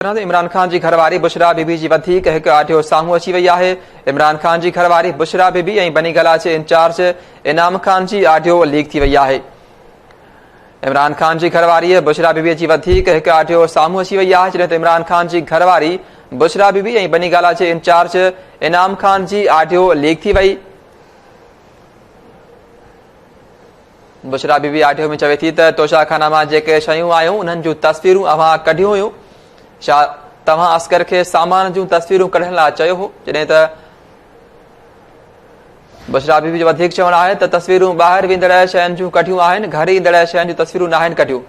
इमरान खान जी घरवारी बुशरा बीबी जी वधीक हिकु ऑडियो साम्हूं अची वई आहे। इमरान खान जी घरवारी बुशरा बीबी ऐं बनी गला जे इंचार्ज इनाम खान जी ऑडियो लीक थी वई आहे। इमरान खान जी घरवारी बुशरा बीबी जी वधीक हिकु ऑडियो साम्हूं अची वई आहे, जॾहिं त इमरान खान जी घरवारी बुशरा बीबी ऐं बनी गला जे इंचार्ज इनाम खान जी ऑडियो लीक थी वई। बुशरा बीबी ऑडियो में चवे थी त तोशाखाना मां जेके शयूं आयूं उन्हनि जूं तस्वीरूं अव्हां कढियूं हुयूं। छा तव्हां अस्कर खे सामान जूं तस्वीरूं कढण लाइ चयो हो? जॾहिं त बुशरा बीबी जो वधीक चवणु आहे त तस्वीरूं ॿाहिरि वेंदड़ शयुनि जूं कढियूं आहिनि, घर ईंदड़ शयुनि जूं तस्वीरूं न आहिनि कढियूं।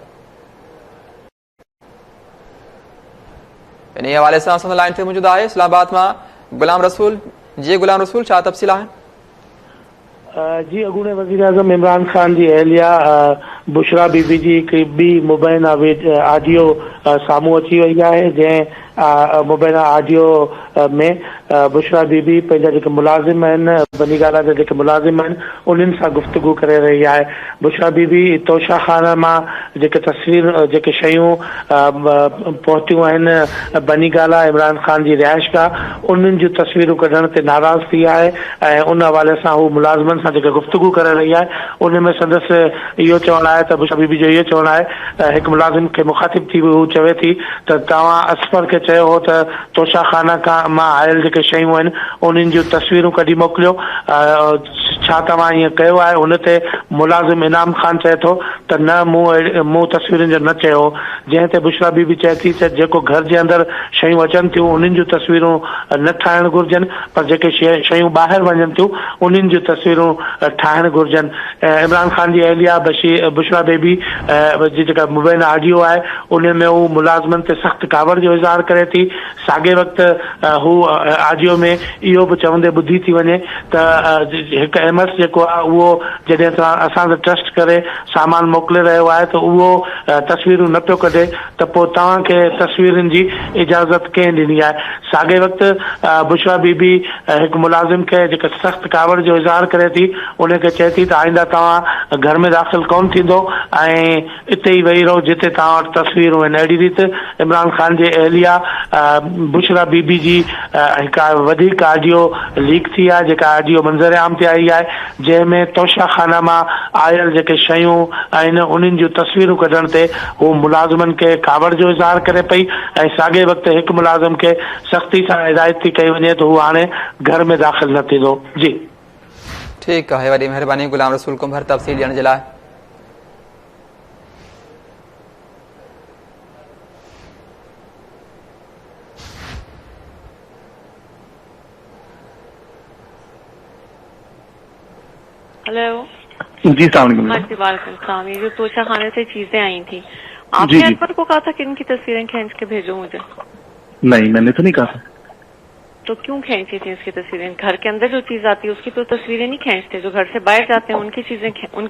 इन हवाले सां असां लाइन ते मौजूदु आहे इस्लामाबाद मां गुलाम रसूल। जी गुलाम रसूल, छा तफ़सील आहिनि? जी अॻूणे वज़ीर आज़म इमरान खान जी अहलिया बुशरा बीबी जी हिकु ॿी मुबैना ऑडियो साम्हूं अची वई आहे, जंहिं मुबैना ऑडियो में बुशरा बीबी पंहिंजा जेके मुलाज़िम आहिनि, बनी गाला जा जेके मुलाज़िम आहिनि, उन्हनि सां गुफ़्तगू करे रही आहे। बुशरा बीबी तोशाखाना मां जेके शयूं पहुतियूं आहिनि बनी गाला इमरान खान जी रिहाइशगाह, उन्हनि जूं तस्वीरूं कढण ते नाराज़ थी आहे ऐं उन हवाले सां हू मुलाज़िमनि सां जेके गुफ़्तगू करे रही आहे, उनमें संदसि इहो चवणु आहे त बुशरा बीबी जो इहो चवणु आहे, हिकु मुलाज़िम खे मुखातिब थी हू चवे थी त तव्हां असफर खे चयो हो त तोशाखाना मां आयल जेके शयूं आहिनि उन्हनि जूं तस्वीरूं कढी मोकिलियो, छा तव्हां ईअं कयो आहे? उन ते मुलाज़िम इनाम खान चए थो त न, मूं तस्वीरुनि जो न चयो। जंहिं ते बुशरा बीबी चए थी त जेको घर जे अंदरि शयूं अचनि थियूं उन्हनि जूं तस्वीरूं न ठाहिणु घुरिजनि, पर जेके शयूं ॿाहिरि वञनि थियूं उन्हनि जूं तस्वीरूं ठाहिणु घुरिजनि। इमरान खान जी अहलिया बुशरा बीबी जी जेका मुबैना ऑडियो आहे उन में हू मुलाज़िमनि ते सख़्तु कावड़ जो इज़हार करे थी। साॻे वक़्तु हू ऑडियो में इहो बि चवंदे ॿुधी थी वञे त हिकु एमएस जेको आहे उहो जॾहिं असां ट्रस्ट करे सामान मोकिले रहियो आहे त उहो तस्वीरूं न पियो कढे त पोइ तव्हांखे तस्वीरुनि जी इजाज़त कंहिं ॾिनी आहे? साॻे वक़्तु बुशरा बीबी हिकु मुलाज़िम खे जेका सख़्तु कावड़ जो इज़हार करे थी, उनखे चए थी त आईंदा तव्हां घर में दाख़िल कोन थींदो ऐं इते ई वेही रहो जिते तव्हां वटि तस्वीरूं आहिनि। अहिड़ी रीति इमरान खान जे अहलिया बुशरा बीबी जी हिकु वधीक ऑडियो लीक थी आहे, जेका ऑडियो मंज़र आम ते आई आहे, जंहिंमें तोशाखाना मां आयल जेके शयूं आहिनि उन्हनि जूं तस्वीरूं कढण ते हू मुलाज़िमनि खे कावड़ जो इज़हार करे पई ऐं साॻे वक़्तु हिकु मुलाज़िम खे सख़्ती सां हिदायत थी कई वञे त हू हाणे घर में दाख़िल न थींदो। जी ठीकु आहे, वॾी महिरबानी गुलाम रसूल कुंभर तफ़सील ॾियण जे लाइ। हेलो जी सलाम। ये जो तोशाखाने से चीजें आई थी, आपने अनवर को कहा था कि इनकी तस्वीरें खींच के भेजो मुझे? नहीं, मैंने तो नहीं कहा था। तो क्यों खींची थी इसकी तस्वीरें? घर के अंदर जो चीज आती है उसकी तो तस्वीरें नहीं खींचते, जो घर से बाहर जाते हैं उनकी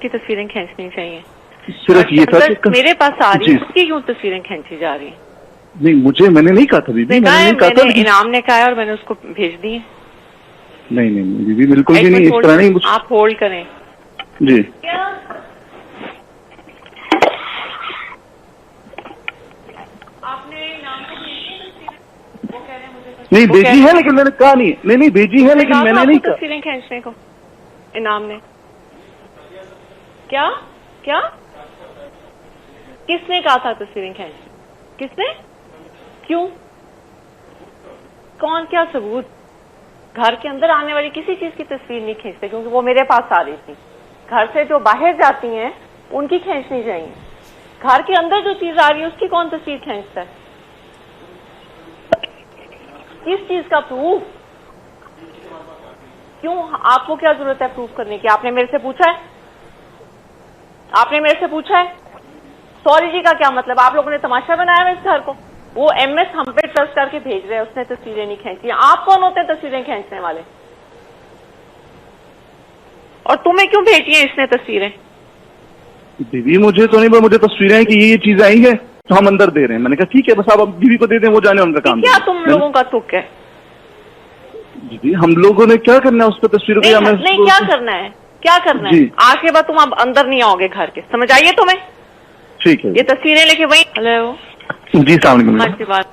तस्वीरें खींचनी चाहिए। सिर्फ ये था कि मेरे पास आ रही है उसकी क्यों तस्वीरें खींची जा रही है? नहीं, मैंने नहीं कहा था बीबी, मैंने इनाम ने कहा है और मैंने उसको भेज दी है। नहीं बीबी, बिल्कुल भी नहीं, इस तरह नहीं। आप होल्ड करें जी। नहीं भेजी है, लेकिन मैंने कहा नहीं भेजी है, लेकिन मैंने नहीं कहा तस्वीरें खींचने को। इनाम ने क्या किसने कहा था तस्वीरें खींच? किसने? क्यों? कौन? क्या सबूत? घर के अंदर आने वाली किसी चीज की तस्वीर नहीं खींचते, क्योंकि वो मेरे पास आ रही थी। घर से जो बाहर जाती हैं उनकी खींचनी चाहिए। घर के अंदर जो चीज आ रही है उसकी कौन तस्वीर खींचता है? किस चीज का प्रूफ? क्यों? आपको क्या जरूरत है प्रूफ करने की? आपने मेरे से पूछा है? सॉरी जी का क्या मतलब? आप लोगों ने तमाशा बनाया है इस घर को। वो एमएस हम पे ट्रस्ट करके भेज रहे हैं, उसने तस्वीरें नहीं खींची। आप कौन होते हैं तस्वीरें खींचने वाले? और तुम्हें क्यों भेजी है इसने तस्वीरें? बीबी मुझे तो नहीं, मुझे तस्वीरें हैं कि ये चीजें आई है तो हम अंदर दे रहे हैं। मैंने कहा ठीक है, बस आप बीवी को दे दें, वो जाने उनका काम। क्या तुम लोगों का तुक है? जी, हम लोगों ने क्या करना है उस पर तस्वीरों नहीं, क्या करना है? क्या करना है? आज के बाद तुम अब अंदर नहीं आओगे घर के, समझ आइए तुम्हें? ठीक है। ये तस्वीरें लेके वही। हेलो जी सलाम। बात